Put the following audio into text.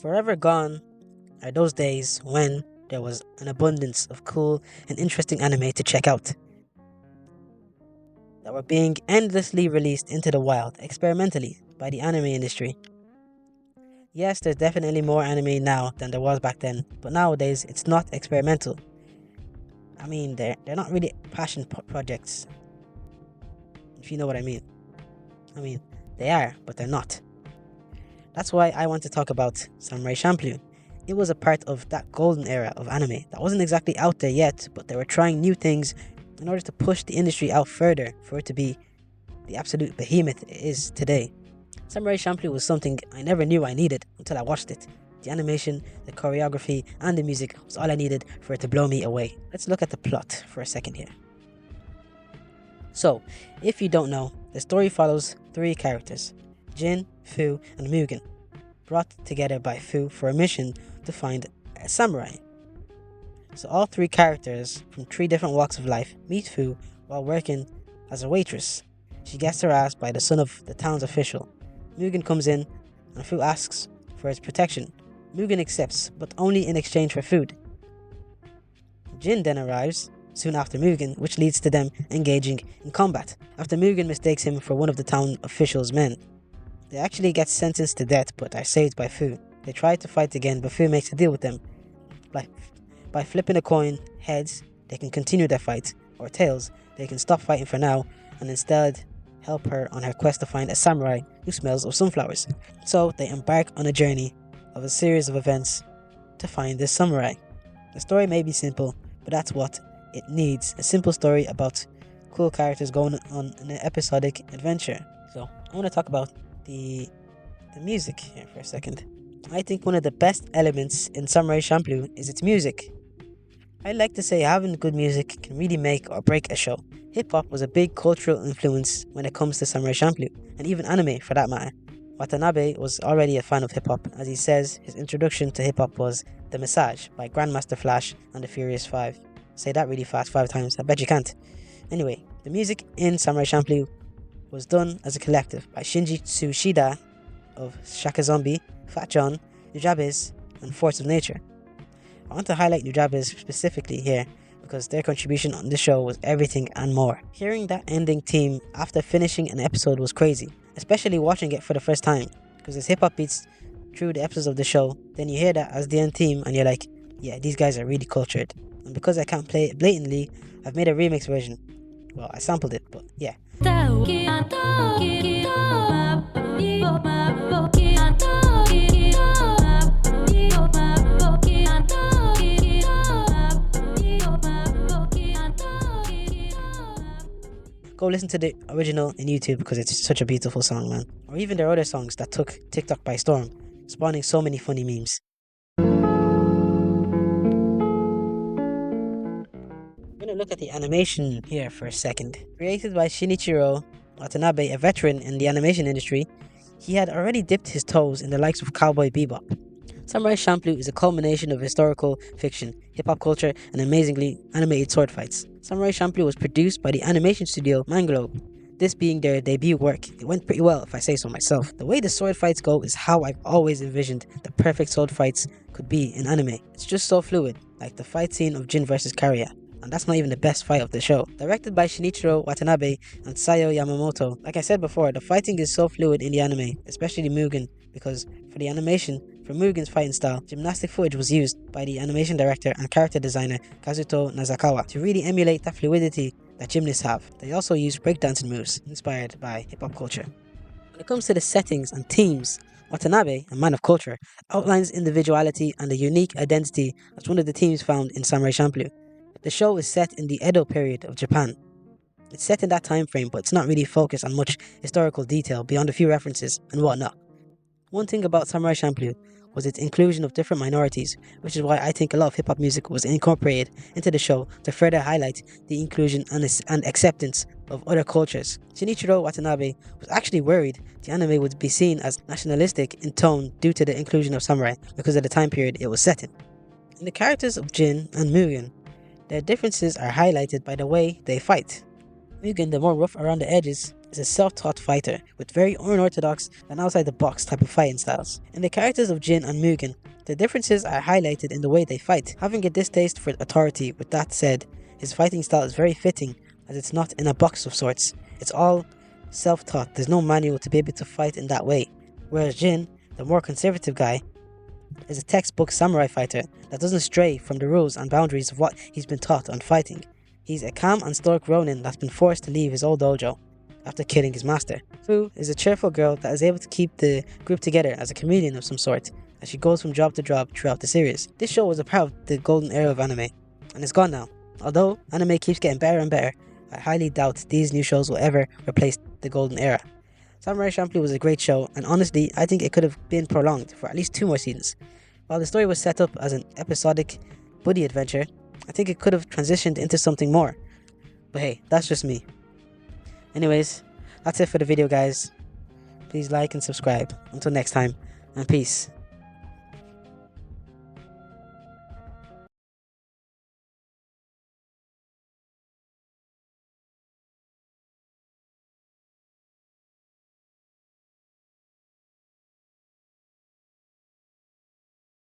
Forever gone are those days when there was an abundance of cool and interesting anime to check out that were being endlessly released into the wild experimentally by the anime industry. Yes, there's definitely more anime now than there was back then, but nowadays it's not experimental. I mean, they're not really passion projects, if you know what I mean. I mean, they are, but they're not. That's why I want to talk about Samurai Champloo. It was a part of that golden era of anime that wasn't exactly out there yet, but they were trying new things in order to push the industry out further for it to be the absolute behemoth it is today. Samurai Champloo was something I never knew I needed until I watched it. The animation, the choreography, and the music was all I needed for it to blow me away. Let's look at the plot for a second here. So, if you don't know, the story follows three characters, Jin, Fu, and Mugen, brought together by Fu for a mission to find a samurai. So all three characters from three different walks of life meet Fu while working as a waitress. She gets harassed by the son of the town's official. Mugen comes in and Fu asks for his protection. Mugen accepts, but only in exchange for food. Jin then arrives soon after Mugen, which leads to them engaging in combat, after Mugen mistakes him for one of the town official's men. They actually get sentenced to death but are saved by Fu. They try to fight again, but Fu makes a deal with them. By flipping a coin, heads, they can continue their fight, or tails, they can stop fighting for now and instead help her on her quest to find a samurai who smells of sunflowers. So they embark on a journey of a series of events to find this samurai. The story may be simple, but that's what it needs. A simple story about cool characters going on an episodic adventure. So I want to talk about the music here for a second. I think one of the best elements in Samurai Champloo is its music. I like to say having good music can really make or break a show. Hip-hop was a big cultural influence when it comes to Samurai Champloo, and even anime for that matter. Watanabe was already a fan of hip-hop, as he says his introduction to hip-hop was The Massage by Grandmaster Flash and the Furious 5. Say that really fast 5 times, I bet you can't. Anyway, the music in Samurai Champloo was done as a collective by Shinji Tsushida of Shaka Zombie, Fat John, Nujabes, and Force of Nature. I want to highlight Nujabes specifically here because their contribution on the show was everything and more. Hearing that ending theme after finishing an episode was crazy, especially watching it for the first time, because as hip-hop beats through the episodes of the show, then you hear that as the end theme and you're like, yeah, these guys are really cultured. And because I can't play it blatantly, I've made a remix version. Well, I sampled it, but yeah. Go listen to the original in YouTube because it's such a beautiful song, man. Or even their other songs that took TikTok by storm, spawning so many funny memes. We're gonna look at the animation here for a second. Created by Shinichiro Watanabe, a veteran in the animation industry, he had already dipped his toes in the likes of Cowboy Bebop. Samurai Champloo is a culmination of historical fiction, hip-hop culture, and amazingly animated sword fights. Samurai Champloo was produced by the animation studio Manglobe. This being their debut work, it went pretty well if I say so myself. The way the sword fights go is how I've always envisioned the perfect sword fights could be in anime. It's just so fluid, like the fight scene of Jin vs. Kariya. And that's not even the best fight of the show. Directed by Shinichiro Watanabe and Sayo Yamamoto. Like I said before, the fighting is so fluid in the anime, especially Mugen, because for the animation, for Mugen's fighting style, gymnastic footage was used by the animation director and character designer Kazuto Nazakawa to really emulate that fluidity that gymnasts have. They also used breakdancing moves inspired by hip-hop culture. When it comes to the settings and themes, Watanabe, a man of culture, outlines individuality and a unique identity as one of the themes found in Samurai Champloo. The show is set in the Edo period of Japan. It's set in that time frame, but it's not really focused on much historical detail beyond a few references and whatnot. One thing about Samurai Champloo was its inclusion of different minorities, which is why I think a lot of hip-hop music was incorporated into the show to further highlight the inclusion and acceptance of other cultures. Shinichiro Watanabe was actually worried the anime would be seen as nationalistic in tone due to the inclusion of samurai because of the time period it was set in. In the characters of Jin and Mugen, their differences are highlighted by the way they fight. Mugen, the more rough around the edges, is a self-taught fighter with very unorthodox and outside-the-box type of fighting styles. In the characters of Jin and Mugen, the differences are highlighted in the way they fight, having a distaste for authority. With that said, his fighting style is very fitting, as it's not in a box of sorts. It's all self-taught, there's no manual to be able to fight in that way. Whereas Jin, the more conservative guy, is a textbook samurai fighter that doesn't stray from the rules and boundaries of what he's been taught on fighting. He's a calm and stoic ronin that's been forced to leave his old dojo after killing his master. Fu is a cheerful girl that is able to keep the group together as a chameleon of some sort, as she goes from job to job throughout the series. This show was a part of the golden era of anime, and it's gone now. Although anime keeps getting better and better, I highly doubt these new shows will ever replace the golden era. Samurai Champloo was a great show, and honestly, I think it could have been prolonged for at least 2 more seasons. While the story was set up as an episodic buddy adventure, I think it could have transitioned into something more. But hey, that's just me. Anyways, that's it for the video, guys. Please like and subscribe. Until next time, and peace.